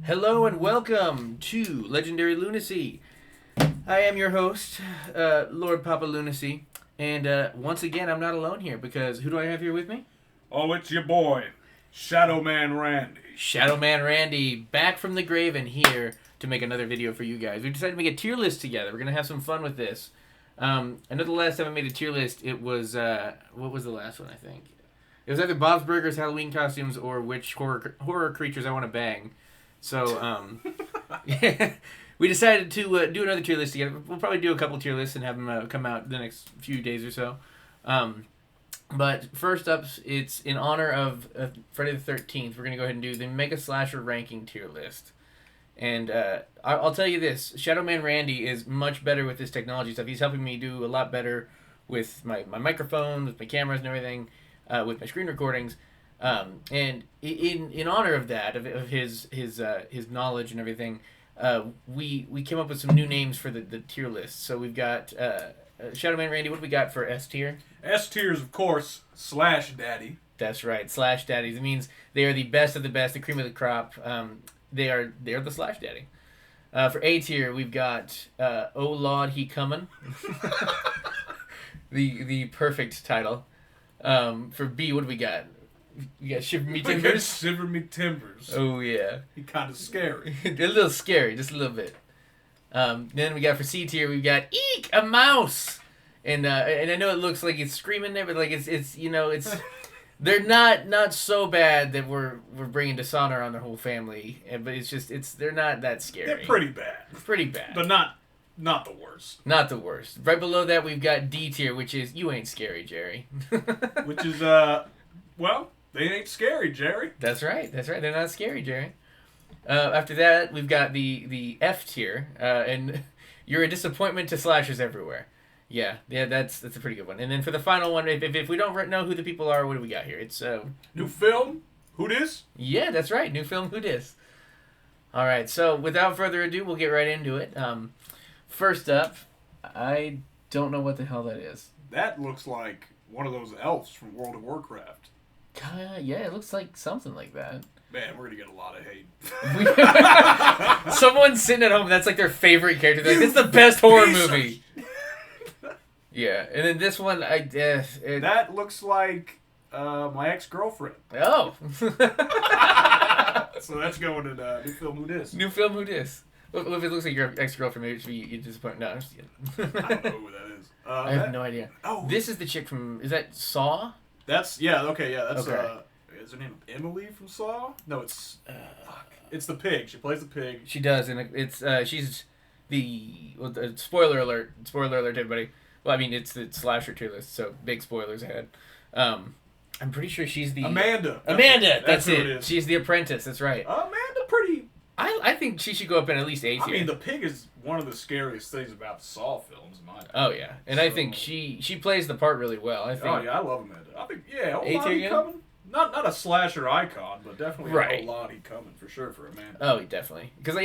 Hello and welcome to Legendary Lunacy. I am your host, Lord Papa Lunacy, and once again, I'm not alone here because who do I have here with me? Oh, it's your boy, Shadow Man Randy. Shadow Man Randy, back from the grave and here to make another video for you guys. We decided to make a tier list together. We're gonna have some fun with this. I know the last time I made a tier list, it was what was the last one? I think it was either Bob's Burgers, Halloween costumes, or which horror creatures I want to bang. So, we decided to do another tier list together. We'll probably do a couple tier lists and have them come out the next few days or so. But first up, it's in honor of Friday the 13th. We're going to go ahead and do the Mega Slasher ranking tier list. And I'll tell you this. Shadow Man Randy is much better with this technology stuff. He's helping me do a lot better with my microphone, with my cameras and everything, with my screen recordings. And in honor of that, of his knowledge and everything, we came up with some new names for the tier list. So we've got Shadow Man Randy. What do we got for S tier? S tier is, of course, Slash Daddy. That's right, Slash Daddies. It means they are the best of the best, the cream of the crop. They are the Slash Daddy. For A tier, we've got Oh Lord He Comin'. the perfect title. For B, what do we got? We got Shiver Me Timbers. Shiver Me Timbers. Oh, yeah. He kind of scary. A little scary, just a little bit. Then we got for C tier, we've got Eek, a mouse. And I know it looks like it's screaming there, but like it's they're not so bad that we're bringing dishonor on their whole family. But they're not that scary. They're pretty bad. Pretty bad. But not the worst. Not the worst. Right below that, we've got D tier, which is You Ain't Scary, Jerry. Which is, well, they ain't scary, Jerry. That's right. They're not scary, Jerry. After that, we've got the F tier, and You're a Disappointment to Slashers Everywhere. Yeah, that's a pretty good one. And then for the final one, if we don't know who the people are, what do we got here? It's New film? Who dis? Yeah, that's right. New film, Who dis? All right, so without further ado, we'll get right into it. First up, I don't know what the hell that is. That looks like one of those elves from World of Warcraft. Yeah, it looks like something like that. Man, we're going to get a lot of hate. Someone's sitting at home, that's like their favorite character. They're like, it's the best horror movie. Yeah, and then this one, that looks like my ex-girlfriend. Oh. So that's going in New Film Who Dis. New film Who dis? Well, if it looks like your ex-girlfriend, maybe it should be disappointed. No, I'm just kidding. I don't know who that is. I have no idea. Oh, this is the chick from, is that Saw? That's, yeah, okay, yeah, that's, okay. Is her name Emily from Saw? No, it's, it's the pig. She plays the pig. She does, and it's, she's spoiler alert to everybody. Well, I mean, it's the slasher tier list, so big spoilers ahead. I'm pretty sure she's the... Amanda, that's it. It is. She's the apprentice, that's right. Amanda pretty... I think she should go up in at least A tier. I mean, the pig is one of the scariest things about the Saw films, in my opinion. Oh, yeah. And I think she plays the part really well. I think. Oh, yeah, I love Amanda. I think, yeah, A tier coming. Not a slasher icon, but definitely right. a whole lot coming, for sure, for Amanda. Oh, definitely. Because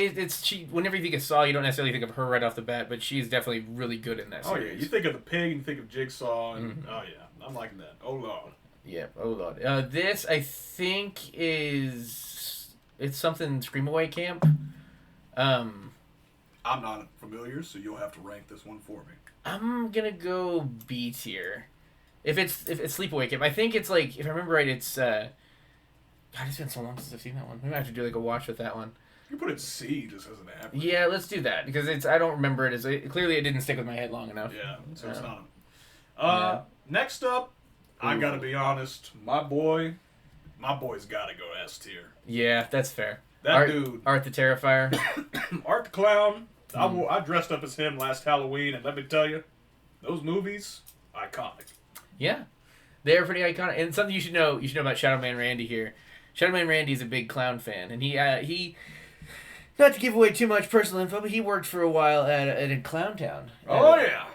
whenever you think of Saw, you don't necessarily think of her right off the bat, but she's definitely really good in that series. Oh, yeah. You think of the pig, you think of Jigsaw, and oh, yeah. I'm liking that. Oh, Lord. Yeah, oh, Lord. This, I think, it's something Screamaway Camp. I'm not familiar, so you'll have to rank this one for me. I'm gonna go B tier. If it's Sleepaway Camp, I think it's like, if I remember right, it's God, it's been so long since I've seen that one. Maybe I have to do like a watch with that one. You put it C just as an average. Yeah, let's do that because I don't remember it as clearly it didn't stick with my head long enough. Yeah, so it's not. Next up, I gotta be honest, my boy's gotta go S tier. Yeah, that's fair. That dude, Art the Terrifier, Art the Clown. I dressed up as him last Halloween, and let me tell you, those movies, iconic. Yeah, they're pretty iconic. And something you should know about Shadow Man Randy here. Shadow Man Randy is a big clown fan, and he not to give away too much personal info, but he worked for a while at a clown town.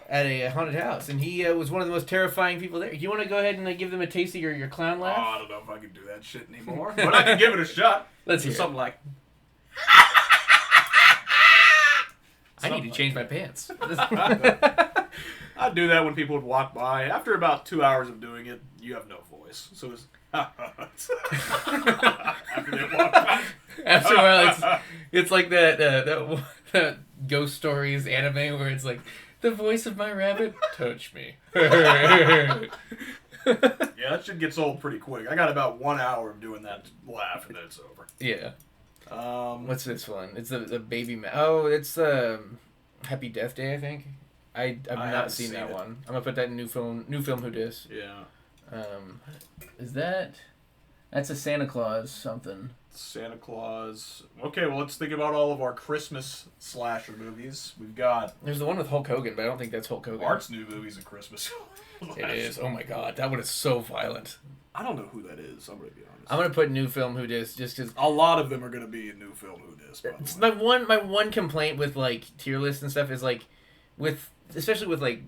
At a haunted house, and he was one of the most terrifying people there. Do you want to go ahead and give them a taste of your clown laugh? Oh, I don't know if I can do that shit anymore, but I can give it a shot. Let's hear something like. I need to change my pants. I'd do that when people would walk by. After about 2 hours of doing it, you have no voice. So it's... After they walk by. After a while, It's like that Ghost Stories anime where it's like, the voice of my rabbit, touch me. Yeah, that shit gets old pretty quick. I got about 1 hour of doing that laugh, and then it's over. Yeah. What's What's this one? It's the baby. It's Happy Death Day, I think. I've not seen that one. I'm gonna put that in new film. Who dis? Yeah. Is that's a Santa Claus something? Santa Claus. Okay, well, let's think about all of our Christmas slasher movies. We've got There's the one with Hulk Hogan, but I don't think that's Hulk Hogan. Art's new movies at Christmas. It is. Oh my god, that one is so violent. I don't know who that is. I'm gonna be honest. I'm gonna put new film who dis just because A lot of them are gonna be in new film who dis. it's my one complaint with like tier lists and stuff is like especially with like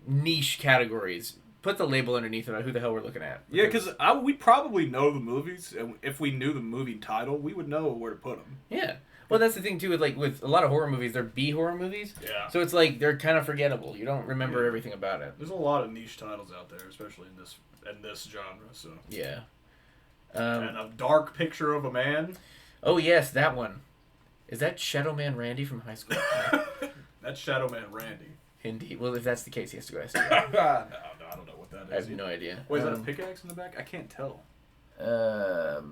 niche categories. Put the label underneath about who the hell we're looking at. Yeah, because we probably know the movies, and if we knew the movie title, we would know where to put them. Yeah. Well, that's the thing too with a lot of horror movies, they're B horror movies. Yeah. So it's like they're kind of forgettable. You don't remember everything about it. There's a lot of niche titles out there, especially in this genre. So. Yeah. And A Dark Picture of a Man. Oh yes, that one. Is that Shadow Man Randy from high school? That's Shadow Man Randy. Indeed. Well, if that's the case, he has to go SC. No, I don't know what that is. I have no idea. Wait, is that a pickaxe in the back? I can't tell.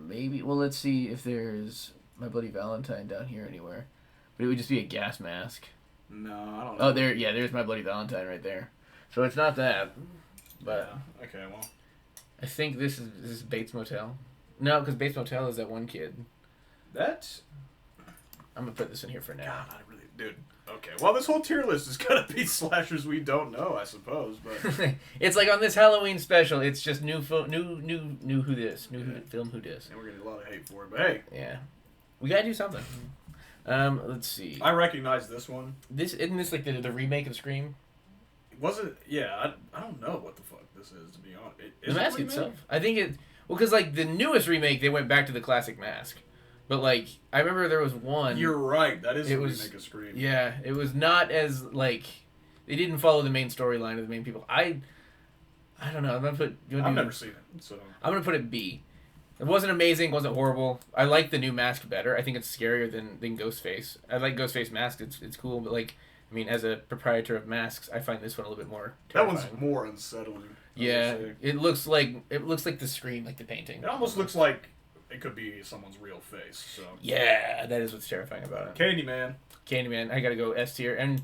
Maybe. Well, let's see if there's My Bloody Valentine down here anywhere. But it would just be a gas mask. No, I don't know. Oh, there's My Bloody Valentine right there. So it's not that. But yeah. Okay, well. I think this is Bates Motel. No, because Bates Motel is that one kid. That's. I'm gonna put this in here for now. God, dude. Okay, well, this whole tier list is gonna be slashers we don't know, I suppose, but it's like on this Halloween special. It's just new film who dis, film who dis. And we're getting a lot of hate for it, but hey, yeah, we gotta do something. Let's see. I recognize this one. Isn't this like the remake of Scream? Was it? Yeah, I don't know what the fuck this is, to be honest. The mask itself. I think it. Well, because like the newest remake, they went back to the classic mask. But, like, I remember there was one... You're right. That is a remake of Scream. Yeah. It was not as, like... They didn't follow the main storyline of the main people. I don't know. I'm going to put... I've never seen it, so... I'm going to put it B. It wasn't amazing. It wasn't horrible. I like the new mask better. I think it's scarier than Ghostface. I like Ghostface mask. It's cool. But, like, I mean, as a proprietor of masks, I find this one a little bit more terrifying. That one's more unsettling. Yeah. It looks like the screen, like the painting. It almost looks like... It could be someone's real face. So yeah, that is what's terrifying about it. Candyman, I gotta go S tier, and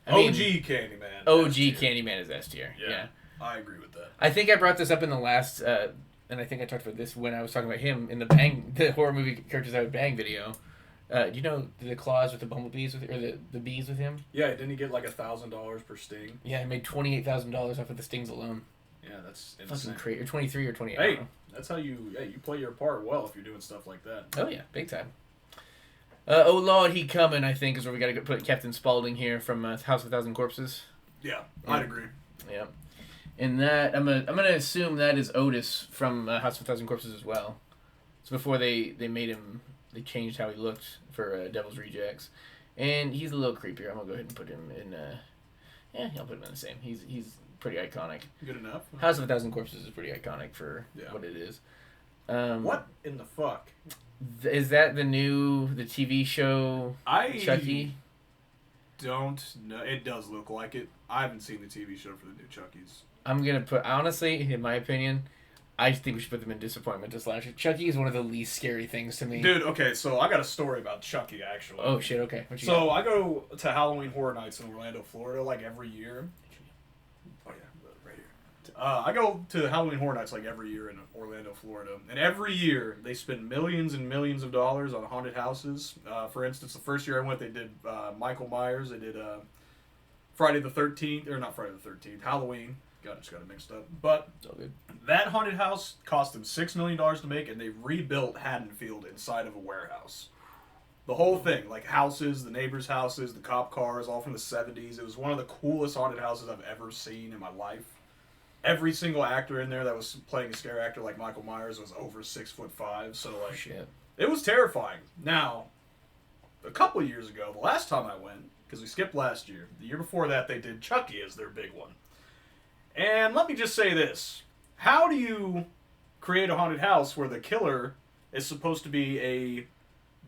OG Candyman. OG Candyman is S tier. Yeah, I agree with that. I think I brought this up in the last, and I think I talked about this when I was talking about him in the horror movie characters I would bang video. Do you know the claws with the bumblebees or the bees with him? Yeah, didn't he get like $1,000 per sting? Yeah, he made $28,000 off of the stings alone. Yeah, that's insane. Fucking crazy. Or 23 or 28. Hey, that's how you play your part well if you're doing stuff like that. Oh yeah, big time. Oh Lord, He Coming, I think, is where we gotta put Captain Spaulding here from House of a Thousand Corpses. Yeah, I'd agree. Yeah. And that I'm gonna assume that is Otis from House of a Thousand Corpses as well. It's before they made him, they changed how he looked for Devil's Rejects, and he's a little creepier. I'm gonna go ahead and put him in. I'll put him in the same. He's pretty iconic. Good enough. House of a Thousand Corpses is pretty iconic for what it is. What in the fuck? Is that the TV show Chucky? Don't know. It does look like it. I haven't seen the TV show for the new Chuckies. I'm gonna put, honestly, in my opinion, I think we should put them in disappointment to slasher. Chucky is one of the least scary things to me. Dude, okay, so I got a story about Chucky, actually. Oh shit, okay. So I go to Halloween Horror Nights in Orlando, Florida, like every year. Oh yeah, right here. I go to Halloween Horror Nights like every year in Orlando, Florida, and every year they spend millions and millions of dollars on haunted houses. For instance, the first year I went, they did Michael Myers. They did Friday the 13th, or not Friday the 13th, Halloween. God, I just got it mixed up. But it's all good. That haunted house cost them $6 million to make, and they rebuilt Haddonfield inside of a warehouse. The whole thing, like houses, the neighbors' houses, the cop cars, all from the 70s. It was one of the coolest haunted houses I've ever seen in my life. Every single actor in there that was playing a scare actor like Michael Myers was over 6'5", so like shit. It was terrifying. Now, a couple of years ago, the last time I went, because we skipped last year, the year before that they did Chucky as their big one. And let me just say this. How do you create a haunted house where the killer is supposed to be a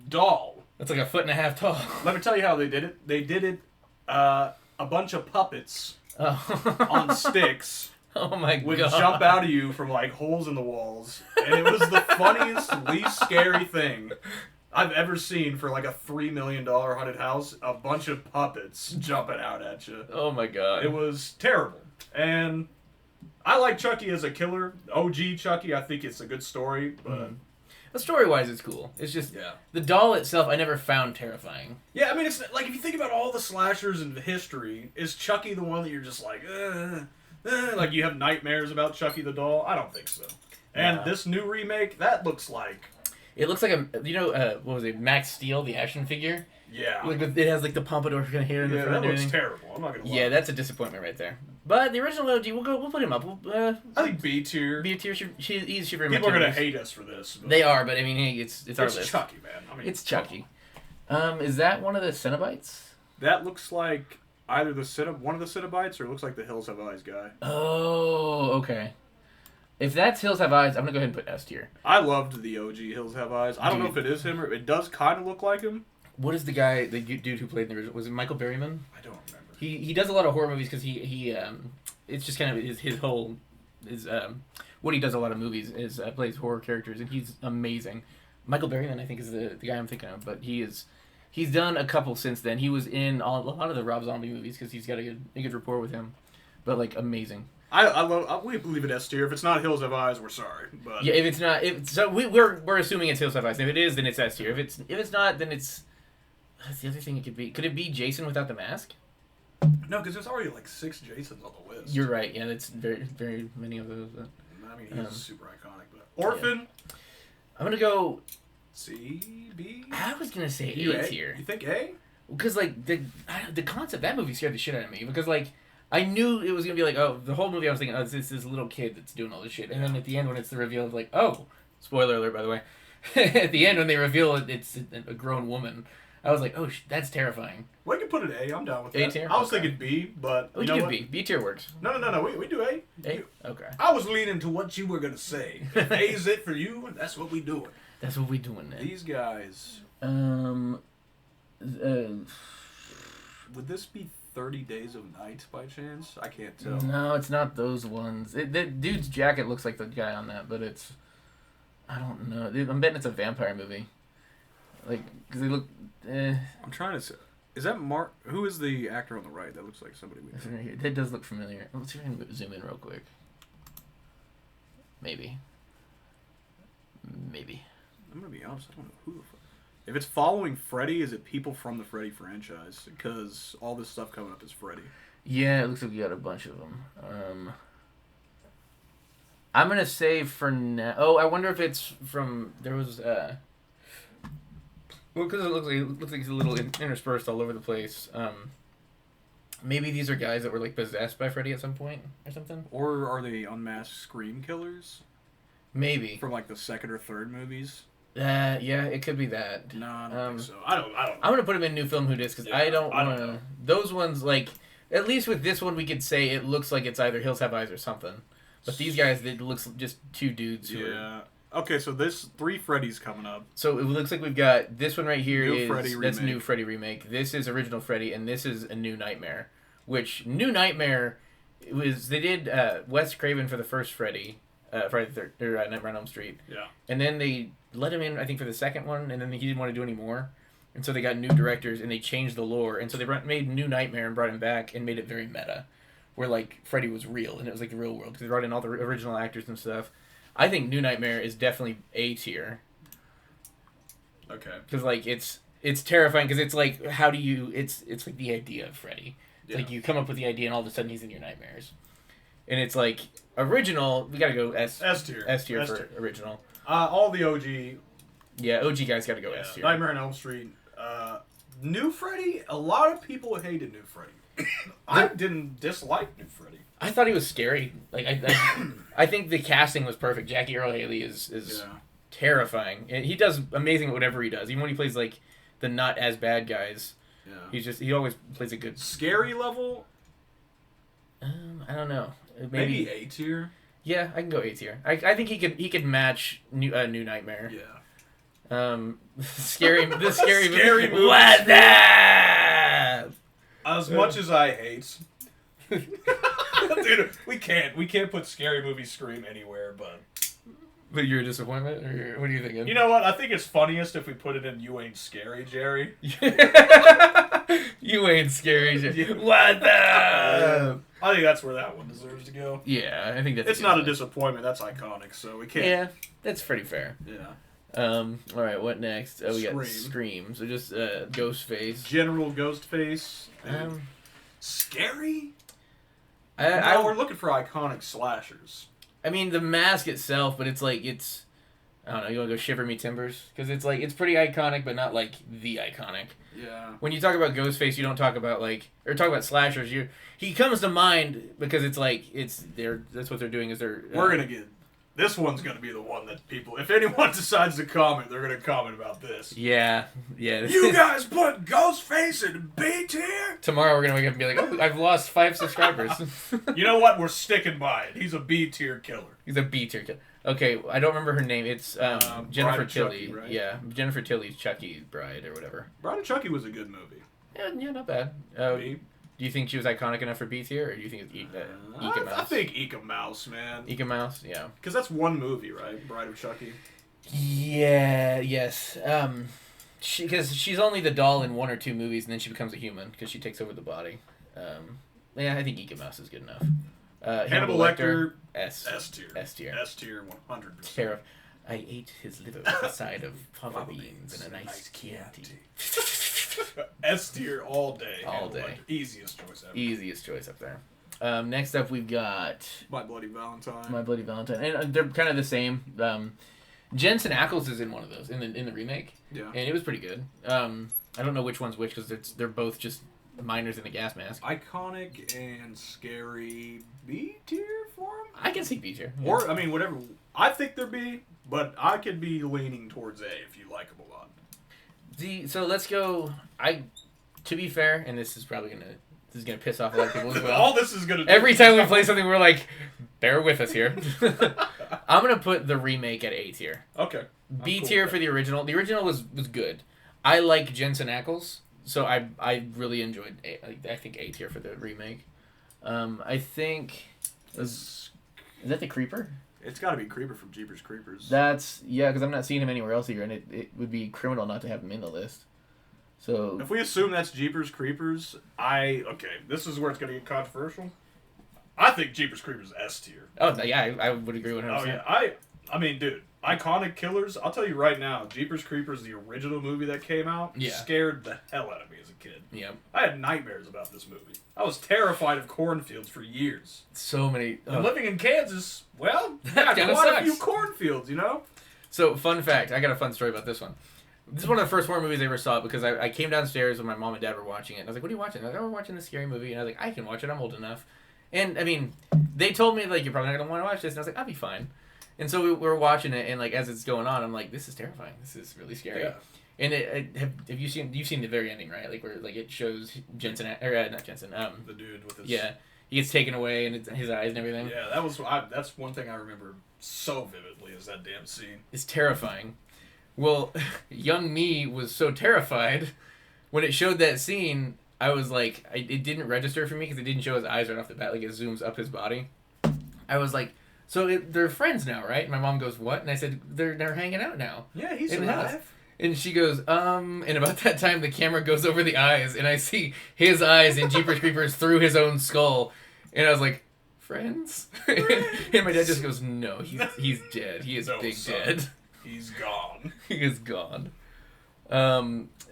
doll. That's like 1.5 feet tall. Let me tell you how they did it. They did it a bunch of puppets Oh. on sticks Oh my would god. jump out of you from like holes in the walls, and it was the funniest, least scary thing I've ever seen for like a $3 million haunted house. A bunch of puppets jumping out at you. Oh my god. It was terrible. And I like Chucky as a killer. OG Chucky, I think it's a good story, but The story-wise, it's cool. It's just yeah. the doll itself I never found terrifying. Yeah, I mean, it's like if you think about all the slashers in history, is Chucky the one that you're just like, like you have nightmares about Chucky the doll? I don't think so. And this new remake, that looks like... It looks like what was it, Max Steel, the action figure? Yeah. Like it has like the pompadour kind of hair in the front. That looks everything. terrible. I'm not gonna lie. Yeah, that's a disappointment right there. But the original OG, we'll put him up. I think B tier. B tier. He's super. People are gonna hate us for this. But they are, but I mean, hey, it's our list. It's Chucky, man. I mean, it's Chucky. Is that one of the Cenobites? That looks like either one of the Cenobites, or it looks like the Hills Have Eyes guy. Oh, okay. If that's Hills Have Eyes, I'm gonna go ahead and put S tier. I loved the OG Hills Have Eyes. I don't know if it is him or it does kind of look like him. What is the guy, the dude who played in the original? Was it Michael Berryman? I don't remember. He does a lot of horror movies because he it's just kind of his whole what he does a lot of movies is plays horror characters, and he's amazing. Michael Berryman, I think, is the guy I'm thinking of, but he's done a couple since then. He was in a lot of the Rob Zombie movies because he's got a good rapport with him, but like amazing. We believe it S tier. If it's not Hills Have Eyes, we're sorry. But Yeah, if it's not, so we're assuming it's Hills Have Eyes. If it is, then it's S tier. If it's not, then it's. That's the other thing it could be. Could it be Jason without the mask? no, because there's already like 6 Jasons on the list. You're right. Yeah, that's very many of those. I mean, he's super iconic. But Orphan. Yeah. I'm gonna go C, B. I was gonna say You A tier. You think A? Because like the concept that movie scared the shit out of me because like I knew it was gonna be like the whole movie I was thinking it's this little kid that's doing all this shit and then at the end when it's the reveal of like spoiler alert by the way at the end when they reveal it's a grown woman I was like that's terrifying. We can put it A. I'm down with that. A tier? I was Okay. thinking B, but We can do B. B tier works. No. We do A. A? Okay. I was leaning to what you were gonna say. If A is it for you, that's what we doing. That's what we doing then. These guys. Would this be 30 Days of Night by chance? I can't tell. No, it's not those ones. The dude's jacket looks like the guy on that, but it's... I don't know. Dude, I'm betting it's a vampire movie. Like, because they look... I'm trying to say... Is that Mark... Who is the actor on the right? That looks like somebody we know. Right here. That does look familiar. Let's see if I can zoom in real quick. Maybe. I'm going to be honest. I don't know who the fuck... If it's following Freddy, is it people from the Freddy franchise? Because all this stuff coming up is Freddy. Yeah, it looks like we got a bunch of them. I'm going to say for now... Oh, I wonder if it's from... There was... Well, because it looks like it's a little interspersed all over the place. Maybe these are guys that were like possessed by Freddy at some point or something. Or are they unmasked scream killers? Maybe From like the second or third movies? yeah, it could be that. No, I don't think so. I don't know. I'm gonna put him in New Film Who Dis because I don't want to. Those ones like at least with this one we could say it looks like it's either Hills Have Eyes or something. But these guys, it looks just two dudes who are... Okay, so this 3 Freddys coming up. So it looks like we've got this one right here that's remake. New Freddy remake. This is original Freddy, and this is a New Nightmare. Which New Nightmare was they did Wes Craven for the first Freddy, Friday the 3rd or Nightmare on Elm Street. Yeah. And then they let him in, I think, for the second one, and then he didn't want to do any more. And so they got new directors, and they changed the lore. And so they made New Nightmare and brought him back and made it very meta. Where, like, Freddy was real, and it was like the real world. Because they brought in all the original actors and stuff. I think New Nightmare is definitely A tier. Okay. Because, like, it's terrifying, because it's like, how do you... It's like the idea of Freddy. It's like, you come up with the idea, and all of a sudden he's in your nightmares. And it's like, original, we gotta go S tier. S tier for original. All the OG. Yeah, OG guys gotta go S tier. Nightmare on Elm Street. New Freddy, a lot of people hated New Freddy. I didn't dislike New Freddy. I thought he was scary. Like I think the casting was perfect. Jackie Earle Haley is terrifying. And he does amazing at whatever he does. Even when he plays like the not as bad guys. Yeah. He always plays a good scary level. I don't know. Maybe A tier. Yeah, I can go A tier. I think he could match New Nightmare. Yeah. Scary Scary movie. What the? As much as I hate, dude, we can't put Scary Movie Scream anywhere, but. But you're a disappointment, or what are you thinking? You know what? I think it's funniest if we put it in "You Ain't Scary, Jerry." You ain't scary, Jerry. What the? I think that's where that one deserves to go. Yeah, I think that's. It's not a disappointment. That's iconic, so we can't. Yeah, that's pretty fair. Yeah. All right, what next? Oh, we got Scream. Scream. So just Ghostface. General Ghostface. Scary. We're we're looking for iconic slashers. I mean, the mask itself, but it's like I don't know. You want to go Shiver Me Timbers? Because it's like it's pretty iconic, but not like the iconic. Yeah. When you talk about Ghostface, you don't talk about talk about slashers. He comes to mind because it's like that's what they're doing is they're. We're gonna get. This one's gonna be the one that people. If anyone decides to comment, they're gonna comment about this. Yeah. You guys put Ghostface in B tier? Tomorrow we're gonna wake up and be like, oh, I've lost 5 subscribers. You know what? We're sticking by it. He's a B tier killer. He's a B tier killer. Okay, I don't remember her name. It's Jennifer Tilly. Chucky, right? Yeah, Jennifer Tilly's Chucky Bride or whatever. Bride of Chucky was a good movie. Yeah, not bad. Do you think she was iconic enough for B tier, or do you think it's Ika Mouse? I think Ika Mouse, man. Ika Mouse, yeah. Because that's one movie, right? Bride of Chucky. Yeah. Yes. Because she's only the doll in 1 or 2 movies, and then she becomes a human because she takes over the body. Yeah, I think Ika Mouse is good enough. Hannibal Lecter. S tier. S tier. S tier, 100%. I ate his liver with a side of fava beans and a nice Chianti. S tier all day. All day. Easiest choice ever. Easiest choice up there. Next up, we've got My Bloody Valentine. My Bloody Valentine, and they're kind of the same. Jensen Ackles is in one of those in the remake. Yeah. And it was pretty good. I don't know which one's which because they're both just miners in a gas mask. Iconic and scary B tier for him. I can see B tier. Yeah. Or I mean, whatever. I think they're B, but I could be leaning towards A if you like them a lot. So let's go. To be fair, and this is gonna piss off a lot of people as well. All this is gonna. Every time we play something, we're like, bear with us here. I'm gonna put the remake at A tier. Okay. B tier for the original. The original was good. I like Jensen Ackles, so I really enjoyed. I think A tier for the remake. I think is that the Creeper? It's got to be Creeper from Jeepers Creepers. That's because I'm not seeing him anywhere else here, and it would be criminal not to have him in the list. So if we assume that's Jeepers Creepers, this is where it's gonna get controversial. I think Jeepers Creepers S tier. Oh yeah, I would agree with him. Oh yeah, I mean, dude, iconic killers. I'll tell you right now, Jeepers Creepers, the original movie that came out, scared the hell out of me as a kid. Yeah, I had nightmares about this movie. I was terrified of cornfields for years. So many. And living in Kansas, well, quite a few cornfields, you know. So fun fact, I got a fun story about this one. This is one of the first horror movies I ever saw because I came downstairs when my mom and dad were watching it. And I was like, what are you watching? They're like, oh, we're watching this scary movie. And I was like, I can watch it. I'm old enough. And, I mean, they told me, like, you're probably not going to want to watch this. And I was like, I'll be fine. And so we were watching it. And, like, as it's going on, I'm like, this is terrifying. This is really scary. Yeah. And have you seen the very ending, right? Like, where, like, it shows Jensen, or not Jensen. The dude with his... Yeah. He gets taken away and his eyes and everything. Yeah, that's one thing I remember so vividly is that damn scene. It's terrifying. Well, young me was so terrified when it showed that scene. I was like, it didn't register for me because it didn't show his eyes right off the bat. Like it zooms up his body. I was like, so they're friends now, right? And my mom goes, what? And I said, they're hanging out now. Yeah, he's alive. And she goes, and about that time the camera goes over the eyes, and I see his eyes in Jeepers Creepers through his own skull, and I was like, friends? And my dad just goes, no, he's dead. He is dead. He's gone. He is gone.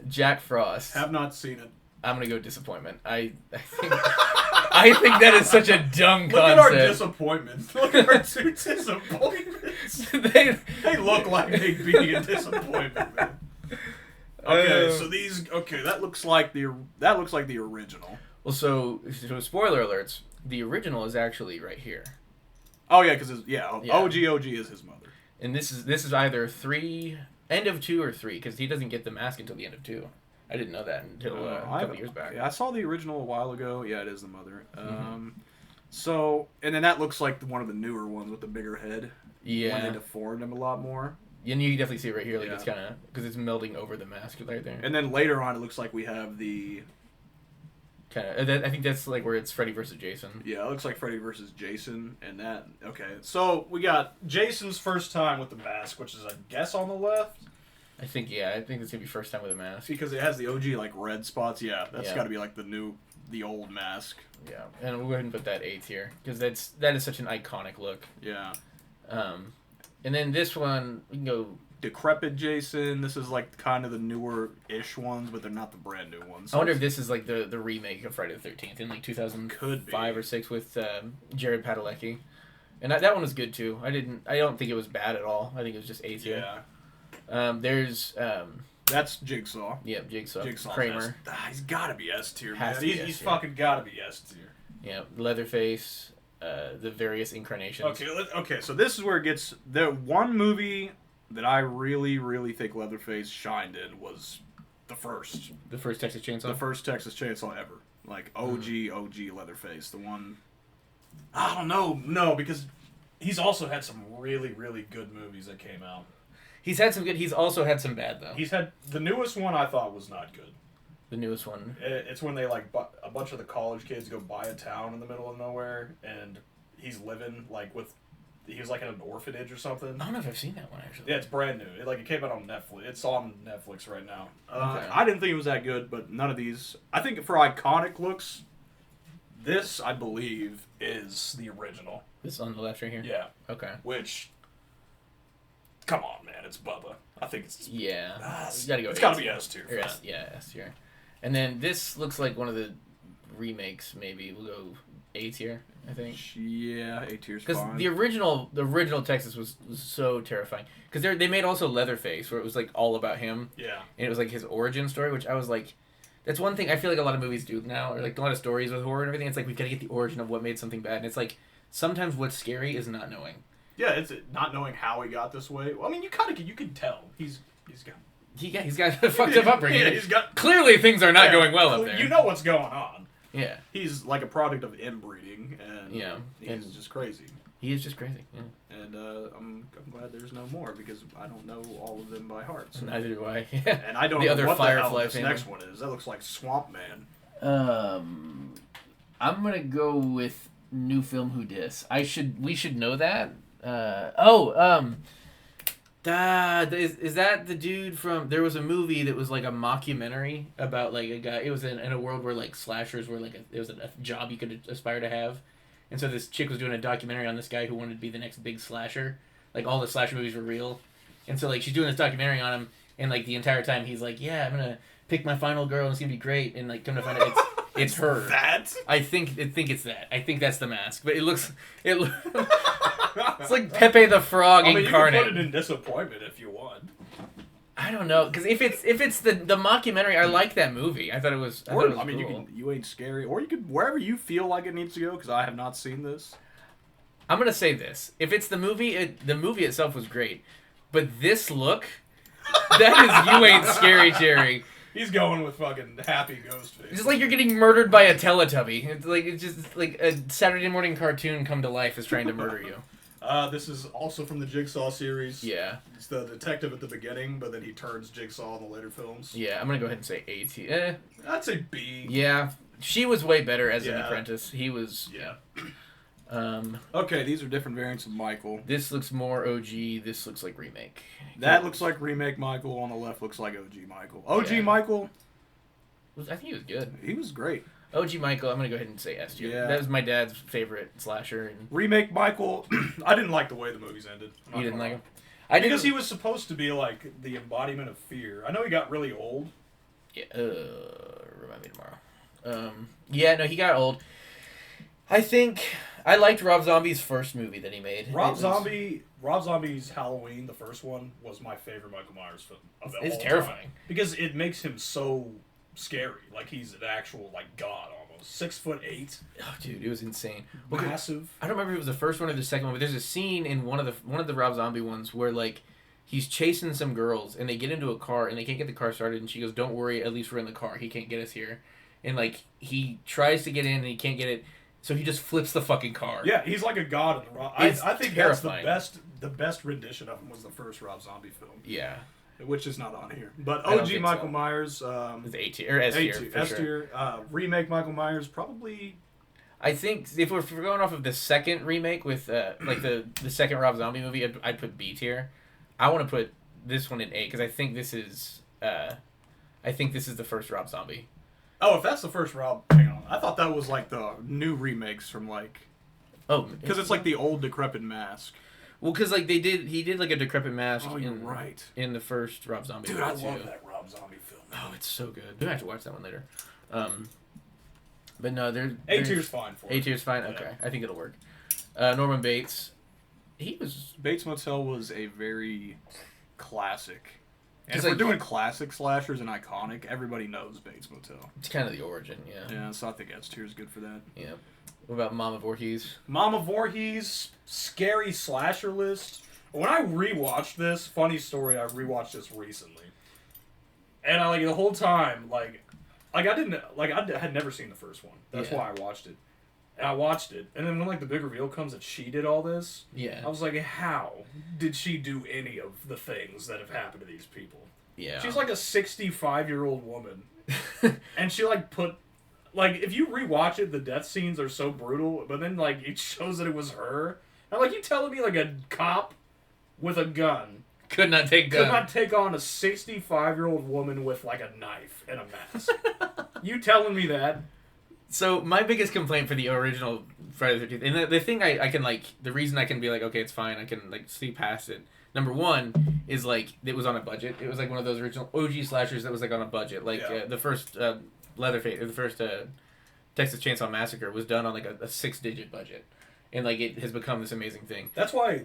Jack Frost. Have not seen it. I'm gonna go disappointment. I think that is such a dumb concept. Look at our disappointments. Look at our 2 disappointments. they look like they'd be a disappointment, man. Okay, so that looks like the original. Well, so spoiler alerts. The original is actually right here. Oh yeah, because OG is his mother. And this is either end of 2 or 3 because he doesn't get the mask until the end of 2. I didn't know that until a couple years back. Yeah, I saw the original a while ago. Yeah, it is the mother. So, and then that looks like one of the newer ones with the bigger head. Yeah. When they deformed him a lot more. And you can definitely see it right here, like Yeah. it's kind of because it's melding over the mask right there. And then later on, it looks like we have the Kind of. I think that's like where it's Freddy versus Jason. Yeah, it looks like Freddy versus Jason, and that. Okay, so we got Jason's first time with the mask, which is I guess on the left. I think it's gonna be first time with a mask Because it has the OG like red spots. Yeah, that's Yeah. got to be like the old mask. Yeah, and we'll go ahead and put that 8 here because that is such an iconic look. Yeah. And then this one we can go. Decrepit Jason. This is like kind of the newer-ish ones, but they're not the brand new ones. I wonder if this is like the remake of Friday the 13th in like Could be. 2005 or 6 with Jared Padalecki, and that one was good too. I don't think it was bad at all. I think it was just A tier. Yeah. There's That's Jigsaw. yeah, Jigsaw Kramer. Kramer. He's got to be S tier, Has man. to be He's S tier. fucking got to be S tier. Yeah, Leatherface, the various incarnations. Okay. So this is where it gets the one movie that I really, really think Leatherface shined in was the first Texas Chainsaw. The first Texas Chainsaw ever. Like OG Leatherface. The one. I don't know. No, because he's also had some really, really good movies that came out. He's had some good. He's also had some bad though. He's had the newest one. I thought was not good. The newest one. It's when they like a bunch of the college kids go buy a town in the middle of nowhere, and he's living like with. He was like in an orphanage or something. I don't know if I've seen that one actually. Yeah, it's brand new. It came out on Netflix. It's on Netflix right now. Okay. I didn't think it was that good, but none of these. I think for iconic looks, this I believe is the original. This on the left right here. Yeah. Okay. Which, come on, man, it's Bubba. I think it's Yeah. you gotta go. It's got to A be tier. S tier. Or S tier. And then this looks like one of the remakes. Maybe we'll go A tier. I think. Yeah, A tier's Because fine. the original Texas was so terrifying. Because they made also Leatherface, where it was like all about him, Yeah. and it was like his origin story, which I was like, that's one thing I feel like a lot of movies do now, or like a lot of stories with horror and everything. It's like we've got to get the origin of what made something bad, and it's like sometimes what's scary is not knowing. Yeah, it's not knowing how he got this way. Well, I mean, you can tell he's got. He's got a fucked up upbringing. Yeah, he's got. Clearly things are not going well up there. You know what's going on. Yeah. He's like a product of inbreeding, and Yeah, he's and- just crazy. He is just crazy. Yeah. And I'm glad there's no more because I don't know all of them by heart. So. Neither do I. And I don't The know other what the hell Firefly this family. next one is. That looks like Swamp Man. I'm gonna go with new film Who Dis. We should know that. Is that the dude from? There was a movie that was like a mockumentary about like a guy. It was in a world where like slashers were like it was a job you could aspire to have, and so this chick was doing a documentary on this guy who wanted to be the next big slasher. Like all the slasher movies were real, and so like she's doing this documentary on him, and like the entire time he's like, yeah, I'm gonna pick my final girl and it's gonna be great, and like come to find out it's her. That? I think it's that. I think that's the mask, but it's like Pepe the Frog incarnate. You can put it in disappointment if you want. I don't know, because if it's the mockumentary, I like that movie. I thought it was. I thought it was cool. You ain't scary, or you could wherever you feel like it needs to go. Because I have not seen this. I'm gonna say this: if it's the movie, the movie itself was great, but this look, that is you ain't scary, Jerry. He's going with fucking happy ghost face. It's just like you're getting murdered by a Teletubby. It's just like a Saturday morning cartoon come to life is trying to murder you. This is also from the Jigsaw series. Yeah. It's the detective at the beginning, but then he turns Jigsaw in the later films. Yeah, I'm gonna go ahead and say A. I'd say B. Yeah, she was way better as an apprentice. He was. Yeah. Okay, these are different variants of Michael. This looks more OG. This looks like remake. That looks like remake Michael. On the left looks like OG Michael. OG Yeah. Michael. I think he was good. He was great. OG Michael, I'm gonna go ahead and say S tier. Yeah. That was my dad's favorite slasher. And Remake Michael. I didn't like the way the movies ended. you didn't like him? Because he was supposed to be like the embodiment of fear. I know he got really old. Yeah. Remind me tomorrow. Yeah. No, he got old. I think I liked Rob Zombie's first movie that he made. Rob Zombie's Halloween, the first one, was my favorite Michael Myers film of the It's whole terrifying. time. Because it makes him so scary. Like he's an actual like god almost. 6'8". Oh, dude, it was insane. Massive. I don't remember if it was the first one or the second one, but there's a scene in one of the Rob Zombie ones where like he's chasing some girls and they get into a car and they can't get the car started and she goes, "Don't worry, at least we're in the car. He can't get us here." And like he tries to get in and he can't get it. So he just flips the fucking car. Yeah, he's like a god in the Rob. It's I think terrifying. that's the best rendition of him was the first Rob Zombie film. Yeah. Which is not on here. But I don't OG think Michael so. Myers. It's A tier or S tier. S tier. Remake Michael Myers, probably. I think if we're going off of the second remake with like the second Rob Zombie movie, I'd put B tier. I want to put this one in A because I think this is the first Rob Zombie. Oh, if that's the first Rob, hang on. I thought that was like the new remakes from like. Oh, because it's like the old decrepit mask. Well, because like he did like a decrepit mask. Oh, you're right. In the first Rob Zombie. Dude, movie I love too. that Rob Zombie film. Oh, it's so good. We have to watch that one later. But no, A tier's fine for it. A tier's fine. Okay, I think it'll work. Norman Bates, he was. Bates Motel was a very classic. And if like, we're doing classic slashers and iconic, everybody knows Bates Motel. It's kind of the origin, yeah. Yeah, so I think S tier is good for that. Yeah. What about Mama Voorhees? Mama Voorhees, scary slasher list. When I rewatched this, funny story, I rewatched this recently. And I the whole time, I had never seen the first one. That's why I watched it. And I watched it, and then when the big reveal comes that she did all this, I was like, how did she do any of the things that have happened to these people? Yeah. She's like a 65-year-old woman. And she put if you rewatch it, the death scenes are so brutal, but then it shows that it was her. And you telling me a cop with a gun could not take on a 65-year-old woman with a knife and a mask. You telling me that? So my biggest complaint for the original Friday the 13th, and the thing I can the reason I can be okay, it's fine, I can see past it. Number one is it was on a budget. It was one of those original OG slashers that was on a budget. The first Leatherface, or the first Texas Chainsaw Massacre was done on a 6-digit budget, and it has become this amazing thing. That's why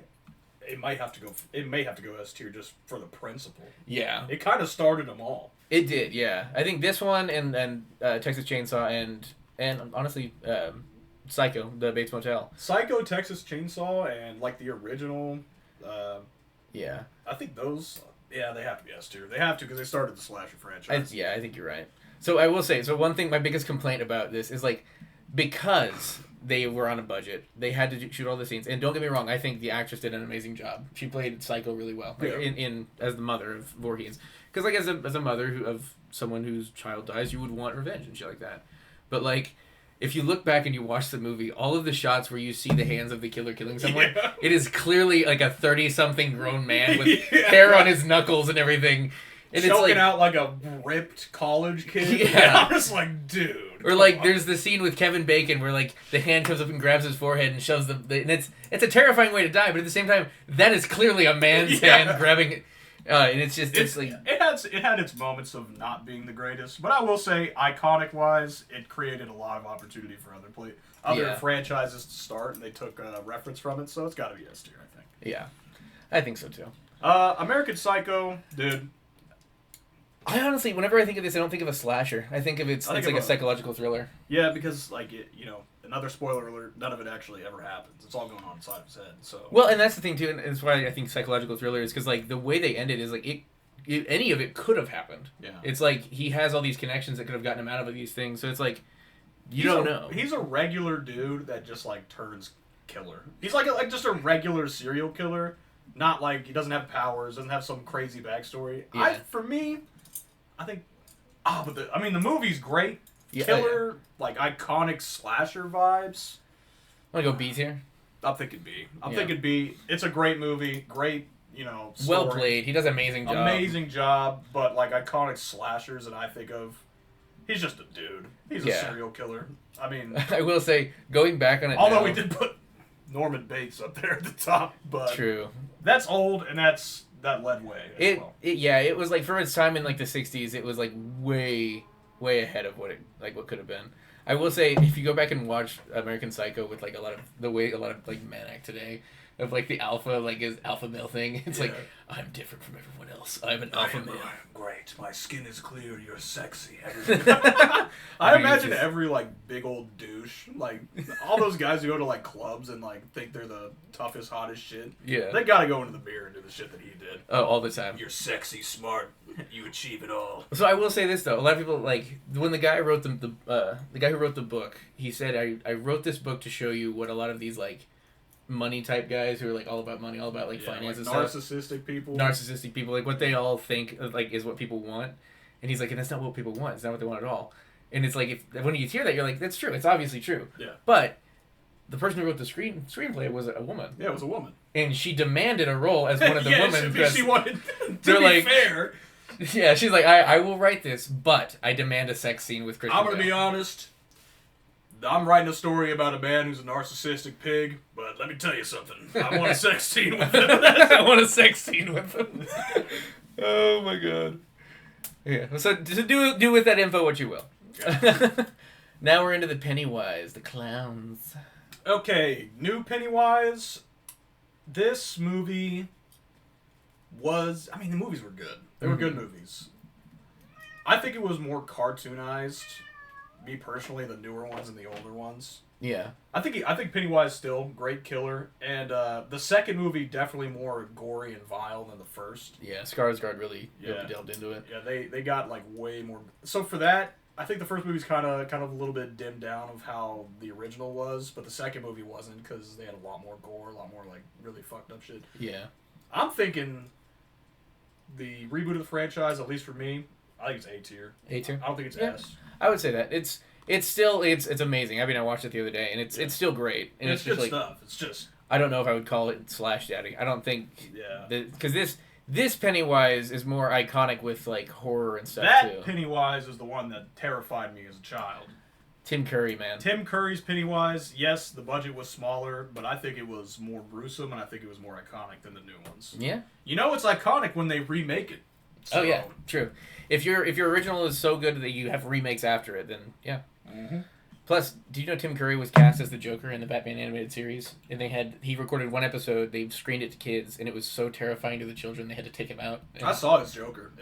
it may have to go. It may have to go S tier just for the principle. Yeah, it kind of started them all. It did, yeah. I think this one and Texas Chainsaw and honestly, Psycho, the Bates Motel. Psycho, Texas Chainsaw, and the original. Yeah. I think those. Yeah, they have to be S tier. They have to because they started the slasher franchise. I think you're right. So I will say, one thing, my biggest complaint about this is because they were on a budget, they had to shoot all the scenes. And don't get me wrong, I think the actress did an amazing job. She played Psycho really well, in as the mother of Voorhees. Because as a mother of someone whose child dies, you would want revenge and shit like that. But if you look back and you watch the movie, all of the shots where you see the hands of the killer killing someone, it is clearly a 30-something grown man with hair on his knuckles and everything. And choking out a ripped college kid. Yeah. I'm just dude. Or there's the scene with Kevin Bacon where the hand comes up and grabs his forehead and shoves and it's a terrifying way to die, but at the same time, that is clearly a man's hand grabbing. And it's just it had its moments of not being the greatest, but I will say, iconic wise, it created a lot of opportunity for other franchises to start, and they took reference from it, so it's got to be S tier, I think. Yeah, I think so too. American Psycho, dude. I honestly, whenever I think of this, I don't think of a slasher. I think of it's a psychological thriller. Yeah, because another spoiler alert, none of it actually ever happens. It's all going on inside of his head. So well, and that's the thing too, and that's why I think psychological thriller is because the way they end it is any of it could have happened. Yeah, it's he has all these connections that could have gotten him out of these things. So it's you don't know. He's a regular dude that just turns killer. He's just a regular serial killer. Not he doesn't have powers, doesn't have some crazy backstory. Yeah. For me, I think. But the movie's great. Yeah, Killer, iconic slasher vibes. Want to go B tier? I'm thinking B. I'm thinking B. It's a great movie. Great, story. Well played. He does an amazing job. Amazing job, but iconic slashers, and I think of. He's just a dude. He's a serial killer. I mean. I will say, going back on it. Although now, we did put Norman Bates up there at the top, but. True. That's old, and that led way. It was for its time in the 60s. It was way ahead of what could have been. I will say, if you go back and watch American Psycho with a lot of men act today, of like the alpha, like his alpha male thing. It's like, Yeah. I'm different from everyone else. I'm an alpha male. Great. My skin is clear. You're sexy. I imagine just- every like big old douche, like all those guys who go to like clubs and like think they're the toughest, hottest shit. Yeah. They gotta go into the mirror and do the shit that he did. Oh, all the time. You're sexy, smart. You achieve it all. So I will say this though, a lot of people like when the guy wrote the guy who wrote the book, he said I wrote this book to show you what a lot of these like money type guys who are like all about money, all about like finance and stuff. Narcissistic people. Narcissistic people, like what they all think like is what people want, and he's like, and that's not what people want. It's not what they want at all. And it's like if when you hear that, you're like, that's true. It's obviously true. Yeah. But the person who wrote the screenplay was a woman. Yeah, it was a woman. And she demanded a role as one of the yeah, women. she wanted. To they're be like, fair, yeah, she's like, I will write this, but I demand a sex scene with Christian I'm gonna Bale. be honest. I'm writing a story about a man who's a narcissistic pig, but let me tell you something. I want a sex scene with him. I want a sex scene with him. Oh my god. Yeah. So do with that info what you will. Now we're into the Pennywise, the clowns. Okay, new Pennywise. This movie was. I mean, the movies were good. They were good movies. I think it was more cartoonized, me personally, the newer ones and the older ones. Yeah. I think Pennywise still great killer, and the second movie definitely more gory and vile than the first. Yeah, Skarsgård really Yeah. delved into it. Yeah, they got like way more. So for that, I think the first movie's kind of a little bit dimmed down of how the original was, but the second movie wasn't because they had a lot more gore, a lot more like really fucked up shit. Yeah. I'm thinking the reboot of the franchise, at least for me, I think it's A tier. A tier? I don't think it's Yeah. S. I would say that. It's still amazing. I mean, I watched it the other day and it's still great. And It's just good like stuff. It's just I don't know if I would call it slash daddy. I don't think yeah. because this Pennywise is more iconic with like horror and stuff That too. Pennywise is the one that terrified me as a child. Tim Curry, man. Tim Curry's Pennywise, yes, the budget was smaller, but I think it was more gruesome and I think it was more iconic than the new ones. Yeah. You know it's iconic when they remake it. So, Oh yeah, true. If your original is so good that you have remakes after it, then yeah. Mm-hmm. Plus, do you know Tim Curry was cast as the Joker in the Batman animated series? And he recorded one episode, they screened it to kids, and it was so terrifying to the children they had to take him out. And I saw his Joker.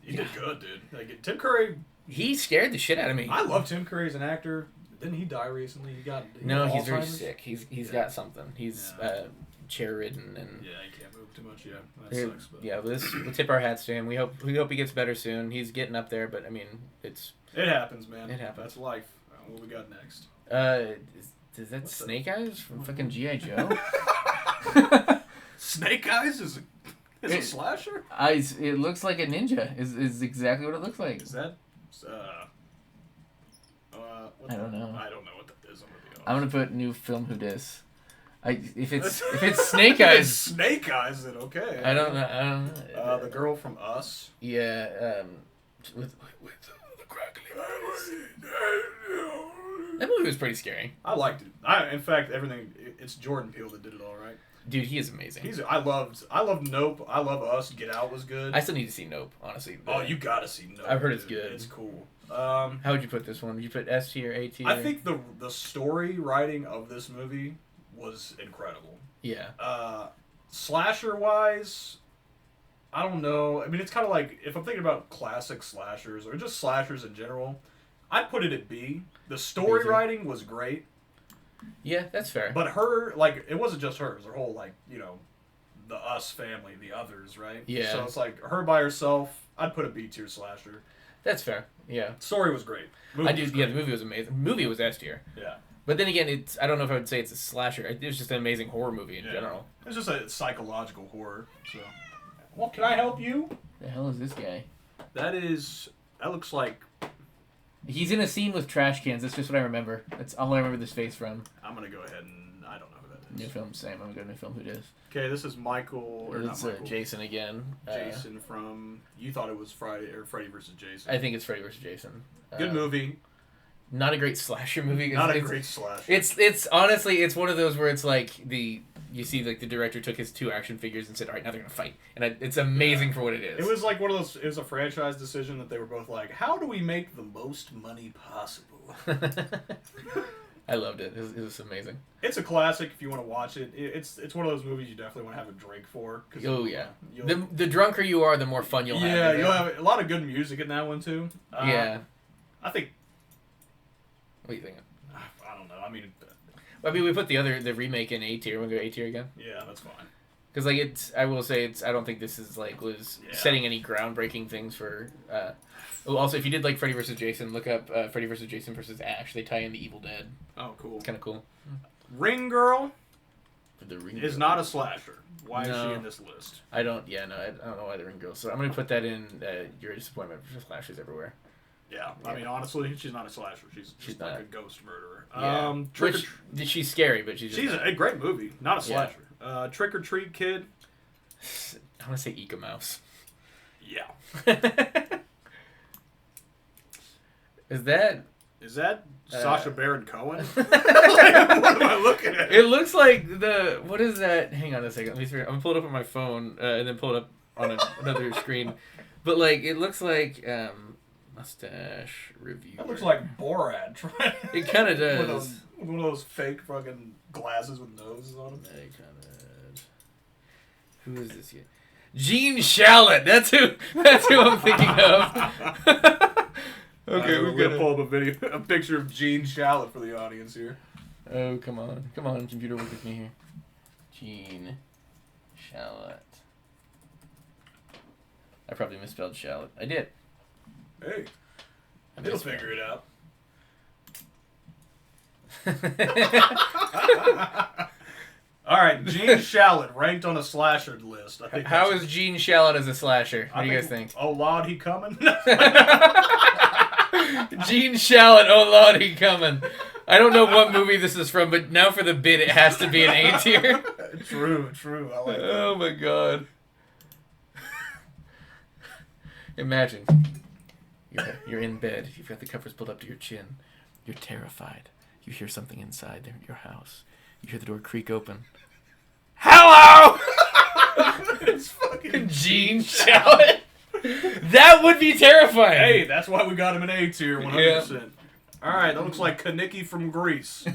He did good, dude. Like Tim Curry, he scared the shit out of me. I love Tim Curry as an actor. Didn't he die recently? No, got he's very Alzheimer's? sick. He's Yeah. got something. He's Yeah. chair ridden and Yeah, he can't move too much. Yeah, that sucks. But yeah. We'll tip our hats to him. We hope he gets better soon. He's getting up there, but I mean, it's it happens, man. It happens. That's life. What we got next? is that Snake Eyes from fucking G.I. Joe? Snake Eyes is a slasher. It looks like a ninja. Is exactly what it looks like. Is that? I don't know. I don't know what that is. I'm gonna be honest. I'm gonna put new film who dis. If it's Snake Eyes, Snake Eyes, then okay. I don't know. The girl from Us. Yeah, with the crackling eyes. That movie was pretty scary. I liked it. In fact, everything. It's Jordan Peele that did it all right. Dude, he is amazing. I loved Nope. I love Us. Get Out was good. I still need to see Nope, honestly. Oh, you gotta see Nope. I've heard it's dude. good. It's cool. How would you put this one? Would you put S tier, A tier? I think the story writing of this movie was incredible. Yeah. Slasher wise, I don't know. I mean, it's kind of like if I'm thinking about classic slashers or just slashers in general, I'd put it at B. The story writing was great. Yeah, that's fair. But her, like, it wasn't just her. It was her whole, like, you know, the Us family, the others, right? Yeah. So it's like her by herself, I'd put a B tier slasher. That's fair. Yeah. Story was great. I do. Yeah, the movie was amazing. The movie was S tier. Yeah. But then again, I don't know if I would say it's a slasher. It was just an amazing horror movie in general. It's just a psychological horror. So, well, can I help you? The hell is this guy? That looks like. He's in a scene with trash cans. That's just what I remember. That's all I remember this face from. I'm gonna go ahead and I don't know who that is. New film, same. I'm gonna go to new film. Who dis? Okay, this is Michael or It's not Michael. Jason again. Jason from. You thought it was Freddy versus Jason. I think it's Freddy vs. Jason. Good movie. Not a great slasher movie. Not a great slasher. It's honestly one of those where it's like you see like the director took his two action figures and said, all right, now they're gonna fight, and it's amazing for what it is. It was like one of those. It was a franchise decision that they were both like, how do we make the most money possible? I loved it. It was amazing. It's a classic if you want to watch it. It's one of those movies you definitely want to have a drink for. Oh yeah. The drunker you are, the more fun you'll have. Yeah, you'll have a lot of good music in that one too. Yeah. I think. What are you thinking? I don't know. I mean, we put the remake in A tier. We'll go A tier again. Yeah, that's fine. Because like I will say I don't think this is was setting any groundbreaking things for. Also, if you did like Freddy vs. Jason, look up Freddy vs. Jason vs. Ash. They tie in the Evil Dead. Oh, cool. Kind of cool. Ring Girl is not a slasher. Why is she in this list? I don't know why the Ring Girl. So I'm gonna put that in your disappointment for slashers everywhere. Yeah, I mean honestly, she's not a slasher. She's just like a ghost murderer. Yeah. She's scary, but she's a great movie, not a slasher. Yeah. Trick or Treat Kid. I want to say Eco Mouse. Yeah. Is that Sacha Baron Cohen? What am I looking at? It looks like what is that? Hang on a second. I'm gonna pull it up on my phone and then pull it up on another screen. But like it looks like mustache review. That looks like Borat. It kind of does. With one of those fake fucking glasses with noses on them. Who is this yet? Gene Shalit. That's who I'm thinking of. Okay, we're gonna pull up a picture of Gene Shalit for the audience here. Oh, come on, computer, work with me here. Gene Shalit. I probably misspelled Shalit. I did. Hey, he'll figure it out. All right, Gene Shalit ranked on a slasher list. I think. How is Gene Shalit as a slasher? What do you guys think? Oh Lord, he coming. Gene Shalit, oh Lord, he coming. I don't know what movie this is from, but now for the bid, it has to be an A tier. True. I like that. Oh my god. Imagine. You're in bed. You've got the covers pulled up to your chin. You're terrified. You hear something inside your house. You hear the door creak open. Hello! It's fucking Gene Shalit. That would be terrifying. Hey, that's why we got him an A tier, 100%. Yeah. All right, that looks like Kaniki from Greece.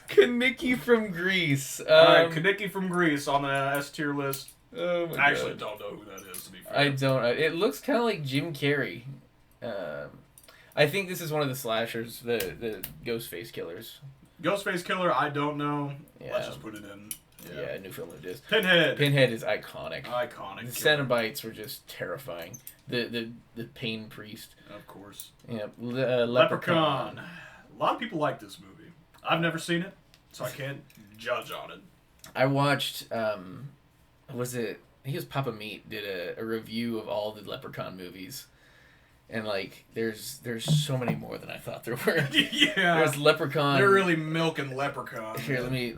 Kaniki from Greece. All right, Kaniki from Greece on the S tier list. Oh my God. I actually don't know who that is, to be fair. I don't. It looks kind of like Jim Carrey. I think this is one of the slashers, the Ghostface killers. Ghostface Killer, I don't know. Yeah. Let's just put it in. Yeah, new film it is. Pinhead. Pinhead is iconic. Iconic. The Cenobites were just terrifying. The Pain Priest. Of course. Yeah. Leprechaun. A lot of people like this movie. I've never seen it, so I can't judge on it. I watched, was it, I think it was Papa Meat did a review of all the Leprechaun movies. And like, there's so many more than I thought there were. Yeah. There's Leprechaun. They're really milking Leprechaun. Here, let me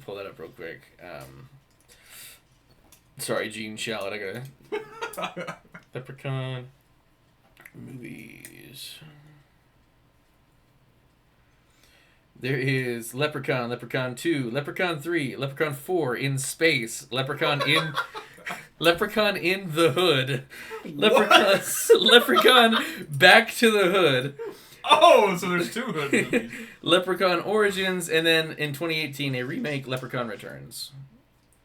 pull that up real quick. Sorry, Gene Shalit. I gotta. Leprechaun movies. There is Leprechaun, Leprechaun 2, Leprechaun 3, Leprechaun 4 in space, Leprechaun in the Hood, Leprechaun Back to the Hood. Oh, so there's 2 Hood movies. Leprechaun Origins, and then in 2018 a remake, Leprechaun Returns.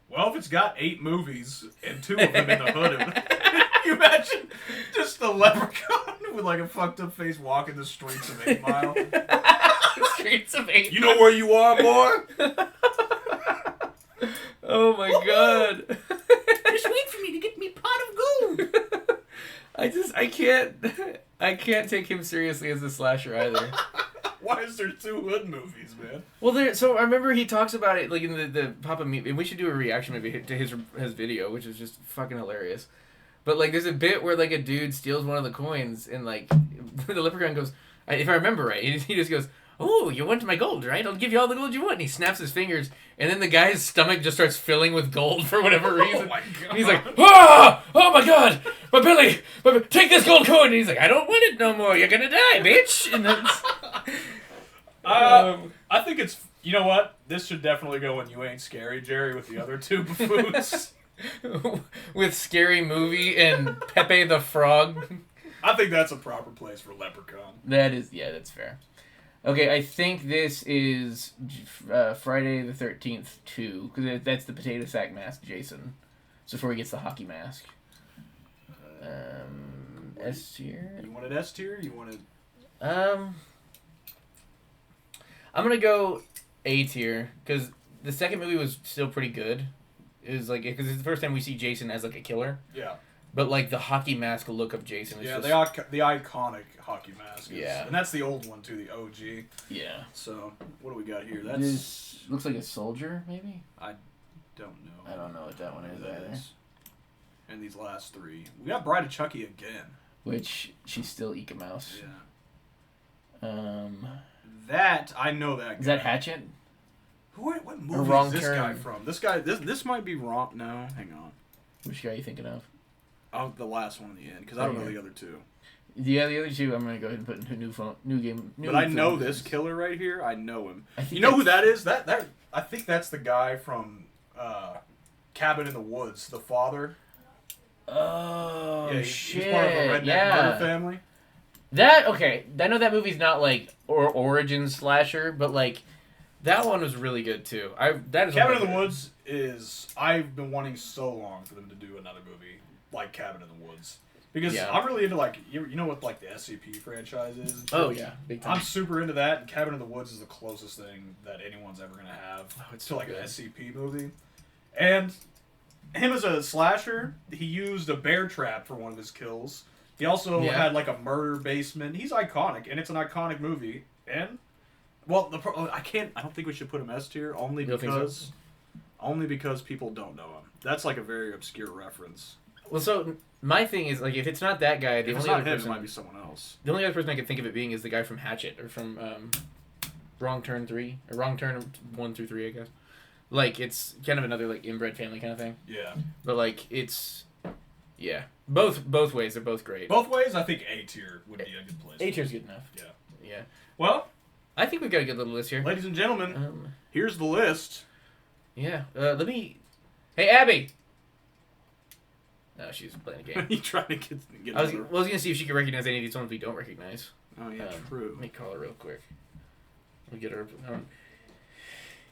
Well, if it's got 8 movies and 2 of them in the Hood, can you imagine just the Leprechaun with like a fucked up face walking the streets of 8 Mile? Streets of 8 You know where you are, boy? Oh my God. Just wait for me to get me pot of gold. I can't take him seriously as a slasher either. Why is there 2 Hood movies, man? Well, so I remember he talks about it like in the Papa Meat, and we should do a reaction maybe to his video, which is just fucking hilarious. But like, there's a bit where like a dude steals one of the coins, and like the Leprechaun goes, if I remember right, he just goes, "Oh, you want my gold, right? I'll give you all the gold you want." And he snaps his fingers, and then the guy's stomach just starts filling with gold for whatever reason. Oh my God. And he's like, "Ah! Oh my God! My belly! Take this gold coin!" And he's like, "I don't want it no more. You're gonna die, bitch!" And that's... I think it's... You know what? This should definitely go in You Ain't Scary, Jerry, with the other 2 buffoons. With Scary Movie and Pepe the Frog. I I think that's a proper place for Leprechaun. That is, yeah, that's fair. Okay, I think this is Friday the 13th, too, because that's the potato sack mask, Jason. So before he gets the hockey mask. S tier? You wanted S tier? You wanted... I'm gonna go A tier, because the second movie was still pretty good. It was like, because it's the first time we see Jason as like a killer. Yeah. But like the hockey mask look of Jason is yeah, just... the iconic hockey mask. Yeah. And that's the old one too, the OG. Yeah. So, what do we got here? That's... This looks like a soldier, maybe? I don't know. I don't know what that one is either. And these last three. We got Bride of Chucky again. Which, she's still Ika Mouse. Yeah. That, I know that guy. Is that Hatchet? What movie is this guy from? This might be wrong. No, hang on. Which guy are you thinking of? Oh, the last one in the end, because I don't know the other two. Yeah, the other two, I'm going to go ahead and put into new game. But I know this killer right here. I know him. You know who that is? I think that's the guy from Cabin in the Woods, the father. Oh, yeah, shit. He's part of a redneck murder family. Okay, I know that movie's not like origin slasher, but like that one was really good too. Cabin in the Woods is... I've been wanting so long for them to do another movie like Cabin in the Woods. Because I'm really into like, you know what like the SCP franchise is? Oh yeah, big time. I'm super into that, and Cabin in the Woods is the closest thing that anyone's ever going to have to like an SCP movie. And him as a slasher, he used a bear trap for one of his kills. He also had like a murder basement. He's iconic, and it's an iconic movie. And well, I don't think we should put him S tier only because people don't know him. That's like a very obscure reference. Well, so my thing is like if it's not that guy, the only other person it might be someone else. The only other person I can think of it being is the guy from Hatchet or from Wrong Turn 3 or Wrong Turn 1 through 3, I guess. Like it's kind of another like inbred family kind of thing. Yeah. But like it's both ways they're both great. Both ways, I think A tier would be a good place. A tier's good enough. Yeah. Well, I think we've got a good little list here. Ladies and gentlemen, here's the list. Yeah. Let me... Hey, Abby! No, she's playing a game. You trying to get I was going to see if she could recognize any of these ones we don't recognize. Oh, yeah, true. Let me call her real quick. We'll get her...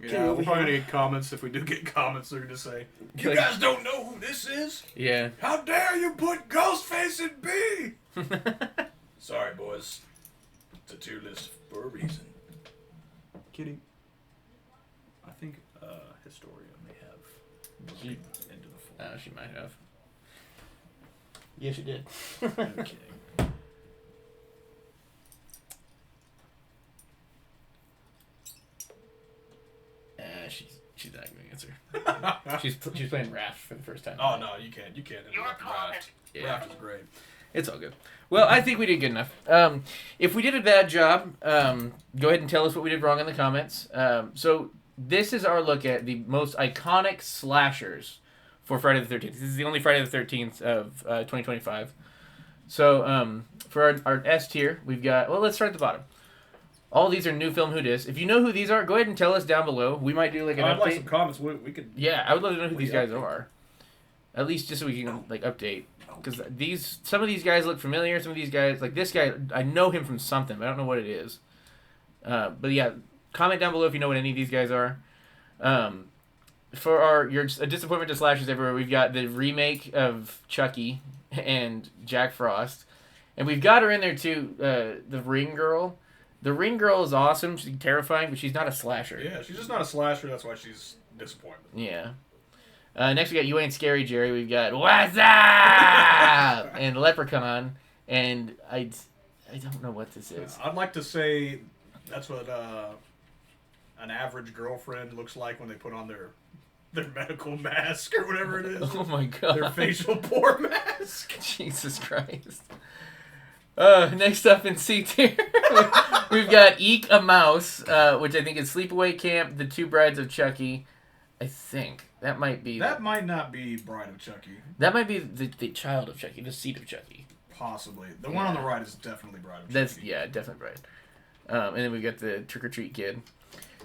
Yeah, we're probably going to get comments. If we do get comments, they're going to say, you guys don't know who this is? Yeah. How dare you put Ghostface in B? Sorry, boys. It's a tier list for a reason. Kidding. I think Historia may have She into the fold. she might have. Yeah, she did. I'm kidding. She's not going to answer. she's playing Raft for the first time. Oh no, you can't interrupt Raft. Yeah. Raft is great. It's all good. Well, I think we did good enough. If we did a bad job, go ahead and tell us what we did wrong in the comments. So this is our look at the most iconic slashers for Friday the 13th. This is the only Friday the 13th of 2025. So for our S tier, we've got... Well, let's start at the bottom. All these are new film who dis. If you know who these are, go ahead and tell us down below. We might do like an update. I'd like some comments. We could... Yeah, I would love to know who these guys are. At least just so we can like update. Because some of these guys look familiar. Some of these guys, like this guy, I know him from something, but I don't know what it is. But yeah, comment down below if you know what any of these guys are. For your A Disappointment to Slashers Everywhere, we've got the remake of Chucky and Jack Frost. And we've got her in there too, the Ring Girl. The Ring Girl is awesome. She's terrifying, but she's not a slasher. Yeah, she's just not a slasher. That's why she's disappointed. Yeah. Next we got You Ain't Scary, Jerry. We've got What's Up? And Leprechaun. And I don't know what this is. I'd like to say that's what an average girlfriend looks like when they put on their medical mask or whatever it is. Oh my god. Their facial pore mask. Jesus Christ. Next up in C tier, we've got Eek a Mouse, which I think is Sleepaway Camp, The Two Brides of Chucky. I think. That might be... That might not be Bride of Chucky. That might be the child of Chucky, the seed of Chucky. Possibly. The one on the right is definitely Bride of Chucky. Yeah, definitely Bride. And then we got the Trick or Treat Kid.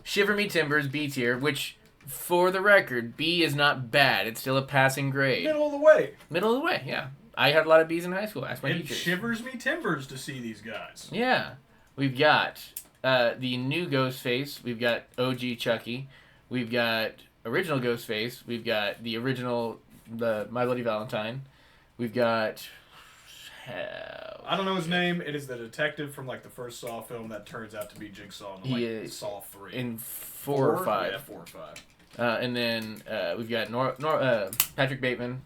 Shiver Me Timbers, B tier, which, for the record, B is not bad. It's still a passing grade. Middle of the way. Middle of the way, yeah. I had a lot of B's in high school. Ask my It teachers. shivers me timbers to see these guys. Yeah. We've got the new Ghostface. We've got OG Chucky. We've got original Ghostface. We've got the original My Bloody Valentine. We've got... I don't know his name. It is the detective from like the first Saw film that turns out to be Jigsaw in like Saw 3. In 4 or 5. Yeah, 4 or 5. And then we've got Patrick Bateman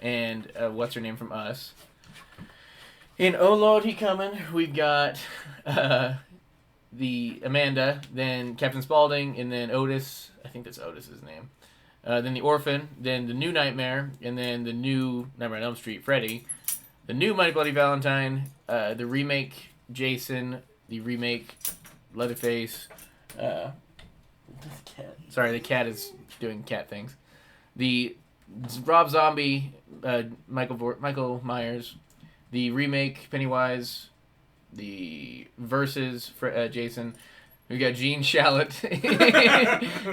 and what's her name from Us. In Oh Lord, He Coming, we've got the Amanda, then Captain Spaulding, and then Otis. I think that's Otis's name. Then the Orphan, then the new Nightmare, and then the new Nightmare on Elm Street, Freddy. The new My Bloody Valentine, the remake Jason, the remake Leatherface. Sorry, the cat is doing cat things. The Rob Zombie, Michael Myers, the remake Pennywise, the versus Jason. We got Gene Shalit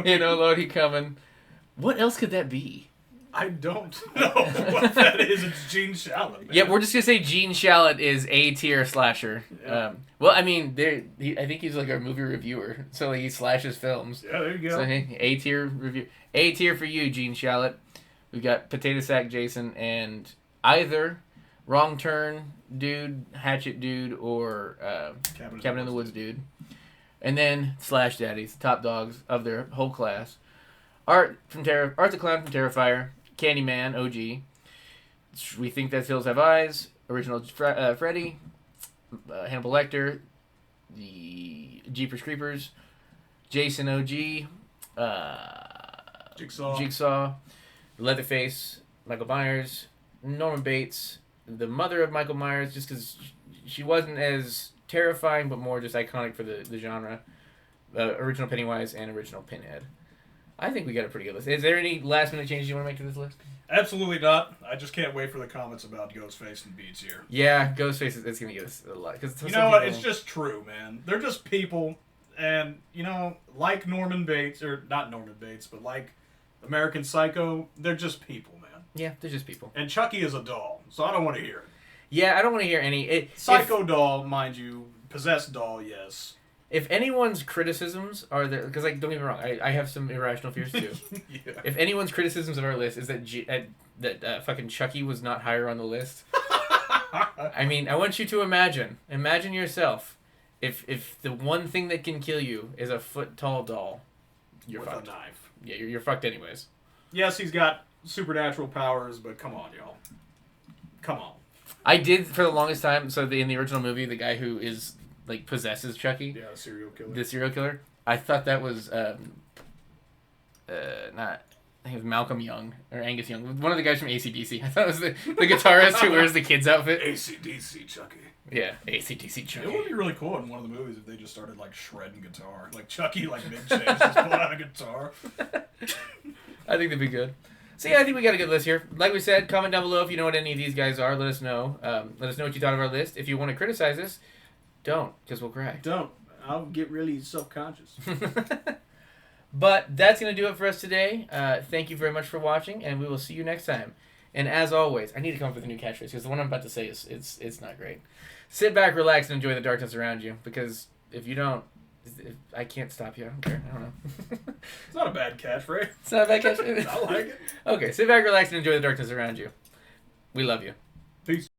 in Oh Lord, He Coming. What else could that be? I don't know what that is. It's Gene Shalit, man. Yeah, we're just gonna say Gene Shalit is A-tier slasher. Yeah. Well, I mean, I think he's like our movie reviewer, so like, he slashes films. Yeah, there you go. So hey, A-tier review, A-tier for you, Gene Shalit. We've got Potato Sack Jason and either Wrong Turn Dude, Hatchet Dude, or Cabin in the Woods Dude. And then Slash Daddies, top dogs of their whole class. Art the Clown from Terrifier. Candyman, OG. We Think That Hills Have Eyes. Original Freddy. Hannibal Lecter. The Jeepers Creepers. Jason, OG. Jigsaw. Leatherface. Michael Myers. Norman Bates. The mother of Michael Myers, just because she wasn't as terrifying, but more just iconic for the genre. Original Pennywise and original Pinhead. I think we got a pretty good list. Is there any last minute changes you want to make to this list? Absolutely not. I just can't wait for the comments about Ghostface and Beats here. Yeah, Ghostface is going to get us a lot. You know what? It's just true, man. They're just people, and, you know, like Norman Bates, or not Norman Bates, but like American Psycho, they're just people, man. Yeah, they're just people. And Chucky is a doll, so I don't want to hear it. Yeah, I don't want to hear any... Psycho doll, mind you. Possessed doll, yes. If anyone's criticisms are there, because like don't get me wrong, I have some irrational fears too. Yeah. If anyone's criticisms of our list is that fucking Chucky was not higher on the list, I mean, I want you to imagine yourself, if the one thing that can kill you is a foot tall doll, you're With fucked. a knife. Yeah, you're fucked anyways. Yes, he's got supernatural powers, but come on, y'all. Come on. I did for the longest time. So in the original movie, the guy who is like possesses Chucky, Yeah, serial killer. the serial killer. I thought that was not. I think it was Malcolm Young or Angus Young, one of the guys from AC/DC. I thought it was the guitarist who wears the kid's outfit. AC/DC Chucky. Yeah, AC/DC Chucky. It would be really cool in one of the movies if they just started like shredding guitar, like Chucky, like mid-chase, just pull out a guitar. I think that'd be good. So yeah, I think we got a good list here. Like we said, comment down below if you know what any of these guys are. Let us know. Let us know what you thought of our list. If you want to criticize us, don't, because we'll cry. Don't. I'll get really self-conscious. But that's going to do it for us today. Thank you very much for watching, and we will see you next time. And as always, I need to come up with a new catchphrase, because the one I'm about to say is it's not great. Sit back, relax, and enjoy the darkness around you, because if you don't, I can't stop you. I don't care. I don't know. It's not a bad catchphrase. It's not a bad catchphrase? I like it. Okay, sit back, relax, and enjoy the darkness around you. We love you. Peace.